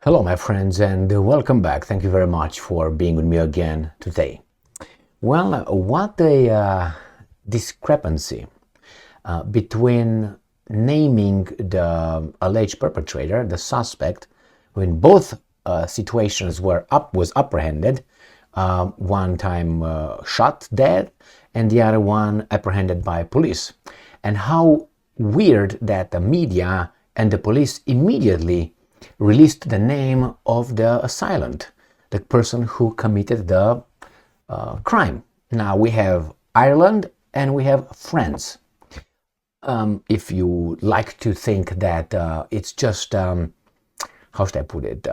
Hello, my friends, and welcome back. Thank you very much for being with me again today. Well, what a discrepancy between naming the alleged perpetrator, the suspect, when both situations was apprehended. One time shot dead, and the other one apprehended by police. And how weird that the media and the police immediately released the name of the assailant, the person who committed the crime. Now we have Ireland and we have France. If you like to think that it's just, how should I put it,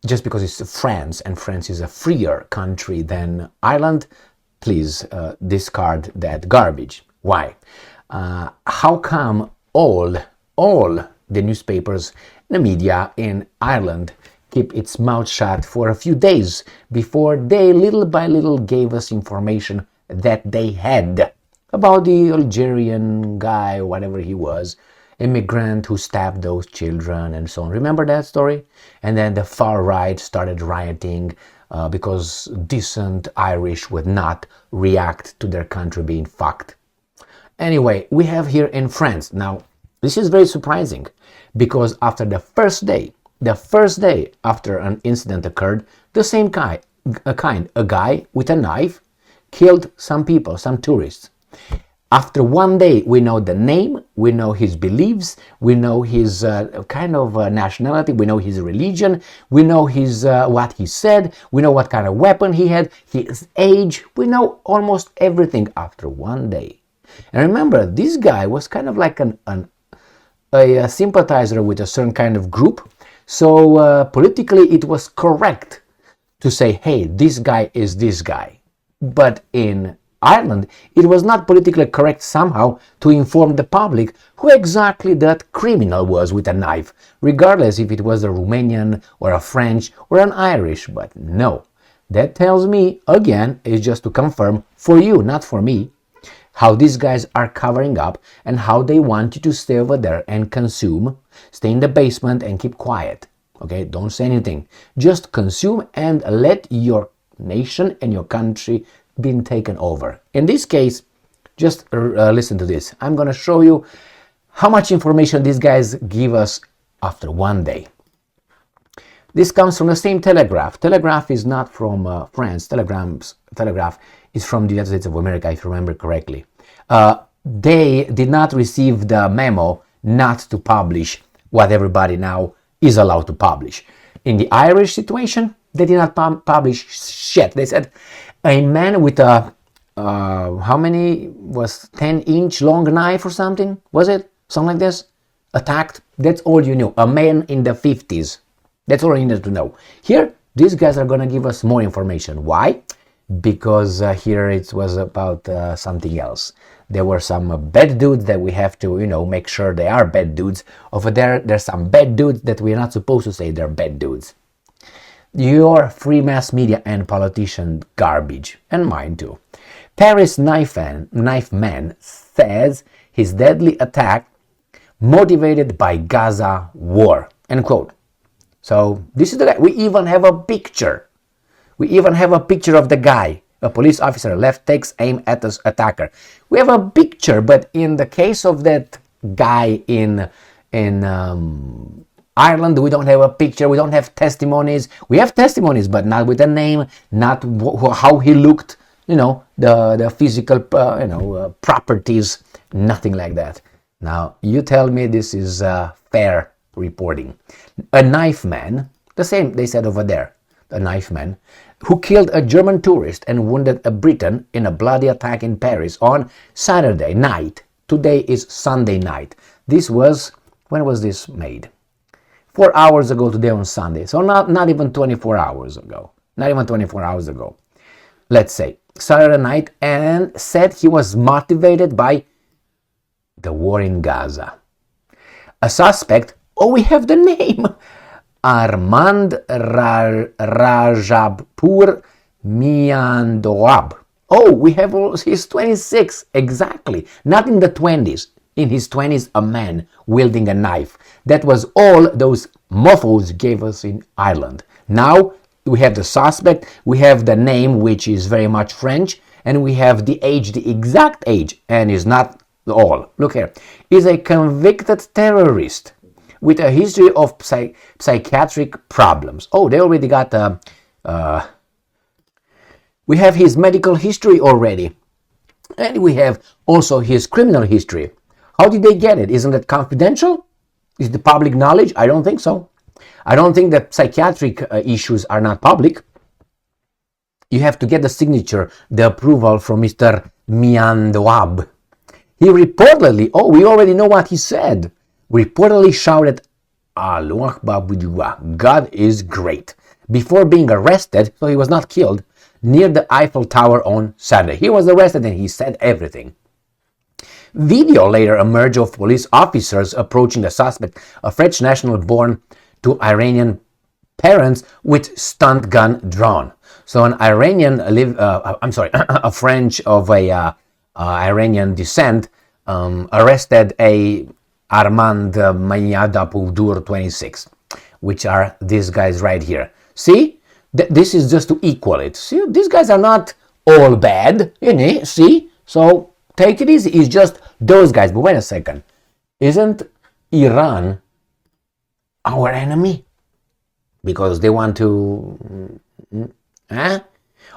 just because it's France and France is a freer country than Ireland, please discard that garbage. Why? How come all the newspapers, the media in Ireland keep its mouth shut for a few days before they little by little gave us information that they had about the Algerian guy, whatever he was, immigrant who stabbed those children and so on. Remember that story? And then the far right started rioting because decent Irish would not react to their country being fucked. Anyway, we have here in France. Now, this is very surprising because after the first day after an incident occurred, the same guy, a guy with a knife killed some people, some tourists. After one day, we know the name, we know his beliefs, we know his nationality, we know his religion, we know his what he said, we know what kind of weapon he had, his age, we know almost everything after one day. And remember, this guy was kind of like a sympathizer with a certain kind of group. So politically it was correct to say, hey, this guy is this guy. But in Ireland, it was not politically correct somehow to inform the public who exactly that criminal was with a knife, regardless if it was a Romanian or a French or an Irish. But no, that tells me, again, is just to confirm for you, not for me, how these guys are covering up and how they want you to stay over there and consume, stay in the basement and keep quiet. Okay, don't say anything. Just consume and let your nation and your country be taken over. In this case, just listen to this. I'm going to show you how much information these guys give us after one day. This comes from the same Telegraph. Telegraph is not from France. Telegraph is from the United States of America, if you remember correctly. They did not receive the memo not to publish what everybody now is allowed to publish. In the Irish situation, they did not publish shit. They said a man with a, how many, was 10-inch long knife or something? Was it? Something like this? Attacked. That's all you knew. A man in the 50s. That's all you needed to know. Here, these guys are going to give us more information. Why? Because here it was about something else. There were some bad dudes that we have to, make sure they are bad dudes. Over there, there's some bad dudes that we're not supposed to say they're bad dudes. Your free mass media and politician garbage, and mine too. Paris knife man says his deadly attack motivated by Gaza war. End quote. So this is the guy. We even have a picture. Of the guy. A police officer takes aim at the attacker. We have a picture, but in the case of that guy in Ireland, we don't have a picture. We don't have testimonies. We have testimonies, but not with a name, not how he looked. The physical, properties, nothing like that. Now you tell me this is fair reporting. A knife man, the same they said over there, a knife man, who killed a German tourist and wounded a Briton in a bloody attack in Paris on Saturday night. Today is Sunday night. When was this made? 4 hours ago today on Sunday. So not even 24 hours ago. Let's say Saturday night, and said he was motivated by the war in Gaza. A suspect, we have the name, Armand Rajabpur Miandoab. We have, he's 26, exactly. Not in the 20s, in his 20s, a man wielding a knife. That was all those mofos gave us in Ireland. Now we have the suspect, we have the name, which is very much French, and we have the age, the exact age, and is not all. Look here. Is a convicted terrorist with a history of psychiatric problems. Oh, they already got we have his medical history already. And we have also his criminal history. How did they get it? Isn't it confidential? Is the public knowledge? I don't think so. I don't think that psychiatric issues are not public. You have to get the signature, the approval from Mr. Miandwab. He reportedly, oh, we already know what he said, reportedly shouted, Allah Akbar, God is great, before being arrested, so he was not killed, near the Eiffel Tower on Saturday. He was arrested and he said everything. Video later emerged of police officers approaching the suspect, a French national born to Iranian parents with stunt gun drawn. So an Iranian, a French of Iranian descent arrested a Armand Mayada Poudur 26, which are these guys right here. See, this is just to equal it. See, these guys are not all bad, see? So take it easy, it's just those guys. But wait a second, isn't Iran our enemy? Because they want to...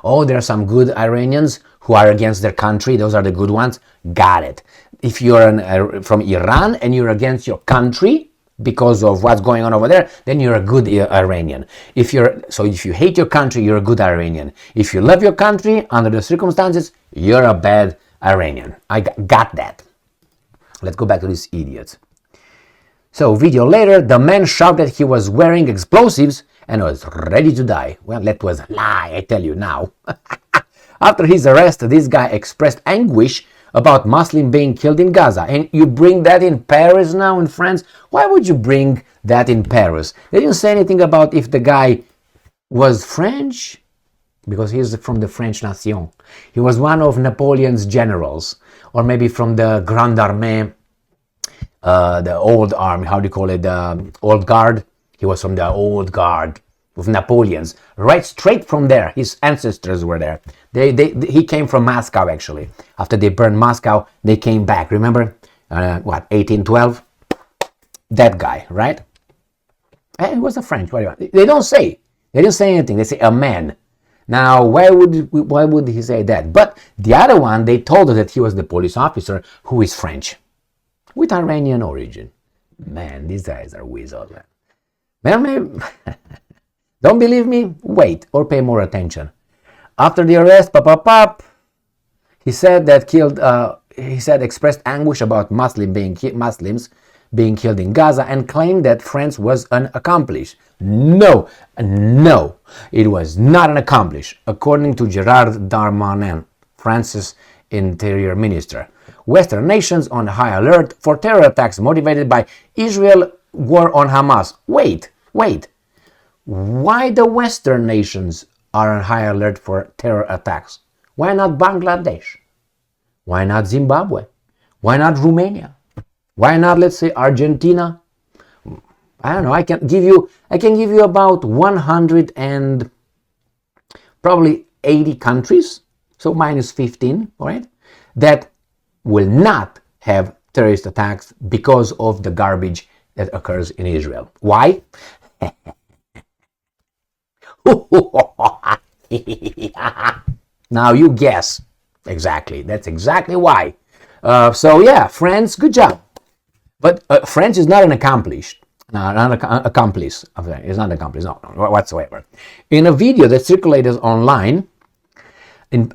Oh, there are some good Iranians who are against their country. Those are the good ones. Got it. If you're from Iran and you're against your country because of what's going on over there, then you're a good Iranian. If you hate your country, you're a good Iranian. If you love your country under the circumstances, you're a bad Iranian. I got that. Let's go back to these idiots. So, video later, the man shouted he was wearing explosives and was ready to die. Well, that was a lie, I tell you now. After his arrest, this guy expressed anguish about Muslims being killed in Gaza. And you bring that in Paris now, in France? Why would you bring that in Paris? They didn't say anything about if the guy was French, because he's from the French Nation. He was one of Napoleon's generals, or maybe from the Grande Armée, the old army, how do you call it, the old guard. He was from the old guard of Napoleon's, right straight from there. His ancestors were there. He came from Moscow, actually. After they burned Moscow, they came back. Remember, 1812? That guy, right? It was a French. What do you want? They don't say. They didn't say anything. They say a man. Now, why would he say that? But the other one, they told us that he was the police officer who is French, with Iranian origin. Man, these guys are wizards, man. Well, don't believe me? Wait, or pay more attention. After the arrest, he said expressed anguish about Muslims being killed in Gaza and claimed that France was an accomplice. No, it was not an accomplice, according to Gerard Darmanin, France's interior minister. Western nations on high alert for terror attacks motivated by Israel war on Hamas. Wait. Why the Western nations are on high alert for terror attacks? Why not Bangladesh? Why not Zimbabwe? Why not Romania? Why not, let's say, Argentina? I don't know. I can give you about 100 and probably 80 countries, so minus 15, all right, that will not have terrorist attacks because of the garbage that occurs in Israel. Why? Now you guess. Exactly. That's exactly why. So yeah, France, good job. But France is not an accomplice. No, not an accomplice. It's not an accomplice, no, whatsoever. In a video that circulated online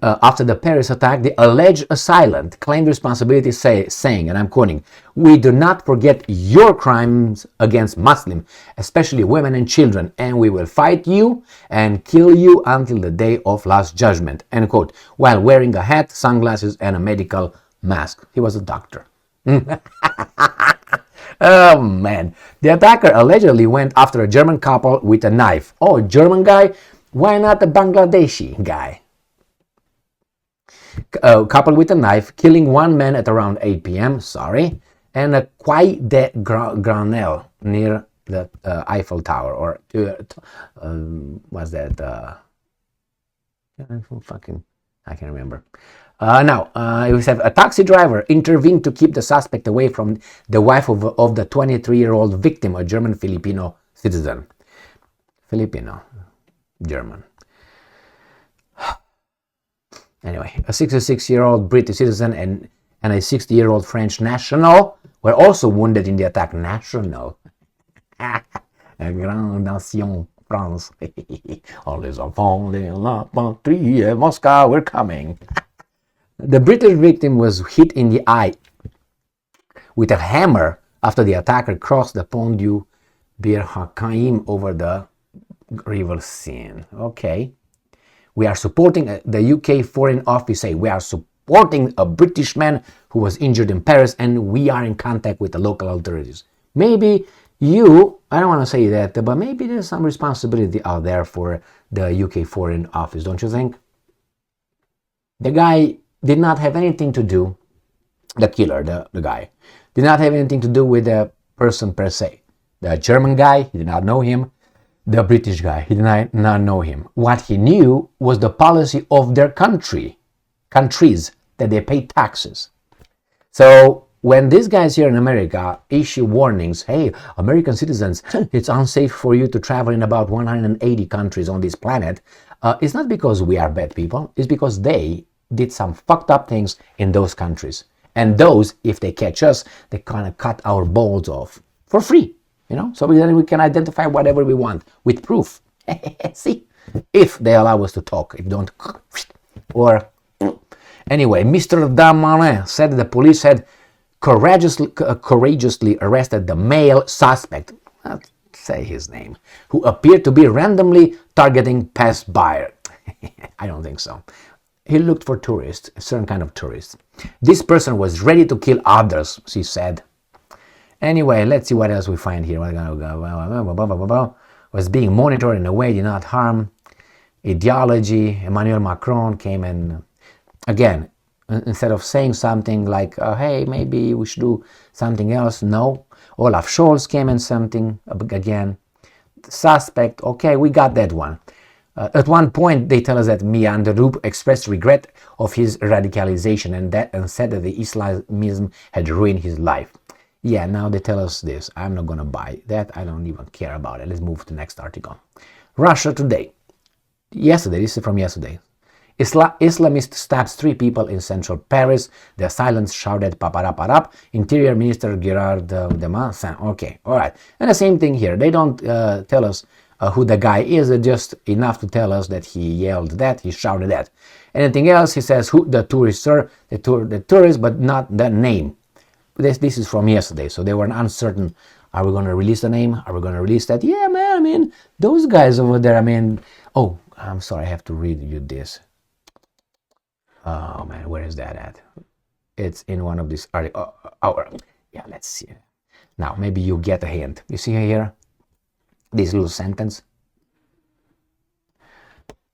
after the Paris attack, the alleged assailant claimed responsibility, saying, and I'm quoting, "We do not forget your crimes against Muslims, especially women and children, and we will fight you and kill you until the day of last judgment," end quote, while wearing a hat, sunglasses, and a medical mask. He was a doctor. Oh man. The attacker allegedly went after a German couple with a knife. Oh, German guy? Why not a Bangladeshi guy? Couple with a knife, killing one man at around 8 p.m. and a Quai de Granel near the Eiffel Tower, or what's that? I can't remember. Now, we have a taxi driver intervened to keep the suspect away from the wife of the 23-year-old victim, a German Filipino citizen. Filipino, German. Anyway, a 66-year-old British citizen and a 60-year-old French national were also wounded in the attack. National. Grande nation, France. All les enfants de la patrie, Moscow, we're coming. The British victim was hit in the eye with a hammer after the attacker crossed the Pont du Bir Hakeim over the river Seine. Okay. We are supporting the UK Foreign Office. We are supporting a British man who was injured in Paris, and we are in contact with the local authorities. Maybe you, I don't want to say that, but maybe there's some responsibility out there for the UK Foreign Office, don't you think? The guy did not have anything to do, the killer, the guy, did not have anything to do with the person per se. The German guy, he did not know him. The British guy, he did not know him. What he knew was the policy of their countries, that they pay taxes. So when these guys here in America issue warnings, hey, American citizens, it's unsafe for you to travel in about 180 countries on this planet, it's not because we are bad people, it's because they did some fucked up things in those countries. And those, if they catch us, they kind of cut our balls off for free. So then we can identify whatever we want with proof. See, if they allow us to talk, if don't, or anyway, Mr. Damarin said the police had courageously arrested the male suspect. I'll say his name, who appeared to be randomly targeting passersby. I don't think so. He looked for tourists, a certain kind of tourists. This person was ready to kill others, she said. Anyway, let's see what else we find here. Was being monitored in a way did not harm ideology. Emmanuel Macron came and, again, instead of saying something like, hey, maybe we should do something else, no. Olaf Scholz came and something, again. Suspect, okay, we got that one. At one point, they tell us that Mian Derup expressed regret of his radicalization and said that the Islamism had ruined his life. Yeah, now they tell us this. I'm not going to buy that. I don't even care about it. Let's move to the next article. Russia Today. Yesterday, this is from yesterday. Islamist stabs 3 people in central Paris. The assailants shouted "paparap." Interior Minister Gerard Demain. Okay, all right. And the same thing here. They don't tell us who the guy is. Just enough to tell us that he yelled that, he shouted that. Anything else, he says who the tourists are, the tourist, but not the name. This is from yesterday, so they were uncertain. Are we going to release the name? Are we going to release that? Yeah, man, I mean, those guys over there, I mean, oh, I'm sorry, I have to read you this. Oh, man, where is that at? It's in one of these articles. Yeah, let's see. Now, maybe you get a hint. You see here? This little sentence.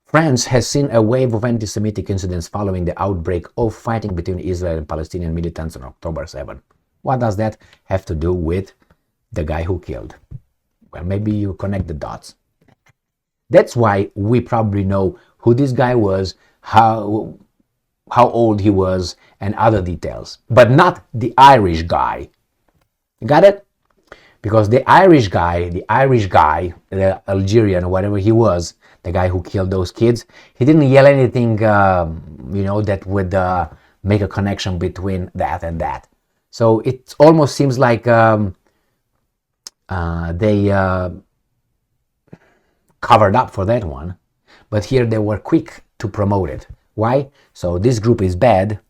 France has seen a wave of anti-Semitic incidents following the outbreak of fighting between Israel and Palestinian militants on October 7. What does that have to do with the guy who killed? Well, maybe you connect the dots. That's why we probably know who this guy was, how old he was, and other details, but not the Irish guy. You got it? Because the Irish guy, the Algerian, or whatever he was, the guy who killed those kids, he didn't yell anything, that would make a connection between that and that. So it almost seems like they covered up for that one. But here they were quick to promote it. Why? So this group is bad,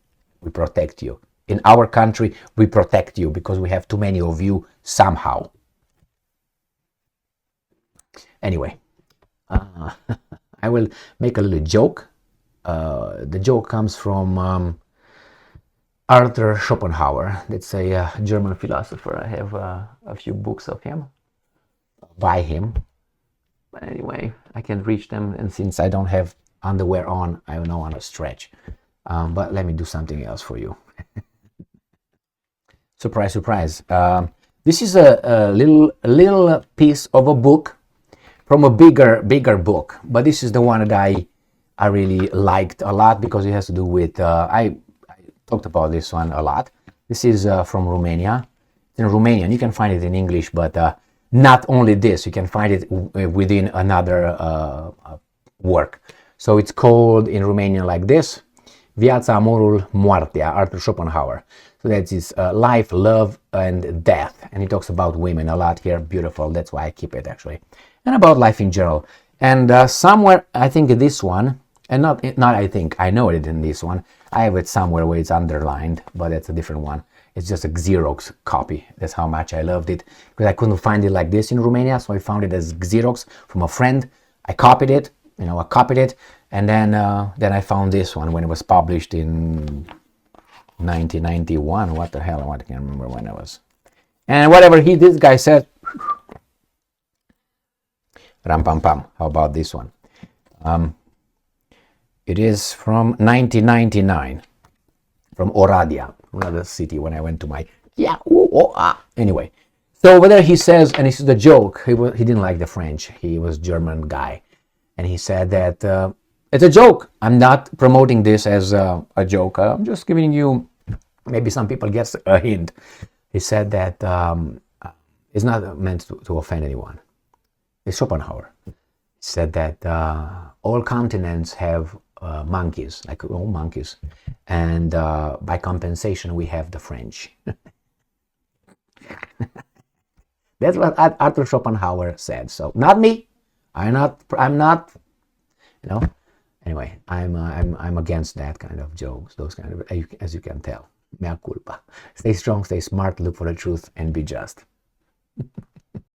we protect you. In our country, we protect you because we have too many of you somehow. Anyway, I will make a little joke. The joke comes from Arthur Schopenhauer. That's a German philosopher. I have a few books of him, by him. But anyway, I can reach them, and since I don't have underwear on, I don't want to stretch. But let me do something else for you. Surprise, surprise. This is a little piece of a book from a bigger book, but this is the one that I really liked a lot because it has to do with I talked about this one a lot. This is from Romania. It's in Romanian. You can find it in English, but not only this, you can find it within another work. So it's called in Romanian like this: Viața, amorul, moartea, Arthur Schopenhauer. So that's his life, love, and death. And he talks about women a lot here. Beautiful. That's why I keep it, actually. And about life in general. And somewhere, I think this one, and not I think, I know it in this one. I have it somewhere where it's underlined, but it's a different one. It's just a Xerox copy. That's how much I loved it. Because I couldn't find it like this in Romania, so I found it as Xerox from a friend. I copied it, and then I found this one when it was published in 1991. What the hell? I can't remember when it was. And whatever this guy said, ram pam pam. How about this one? It is from 1999, from Oradea, another city. When I went to my anyway. So over there he says, and this is the joke. He didn't like the French. He was German guy, and he said that it's a joke. I'm not promoting this as a joke. I'm just giving you, maybe some people get a hint. He said that it's not meant to offend anyone. It's Schopenhauer. He said that all continents have monkeys, like all monkeys, and by compensation we have the French. That's what Arthur Schopenhauer said. So not me. I'm not. Anyway, I'm against that kind of jokes. Those kind of, as you can tell. Mea culpa. Stay strong, stay smart, look for the truth, and be just.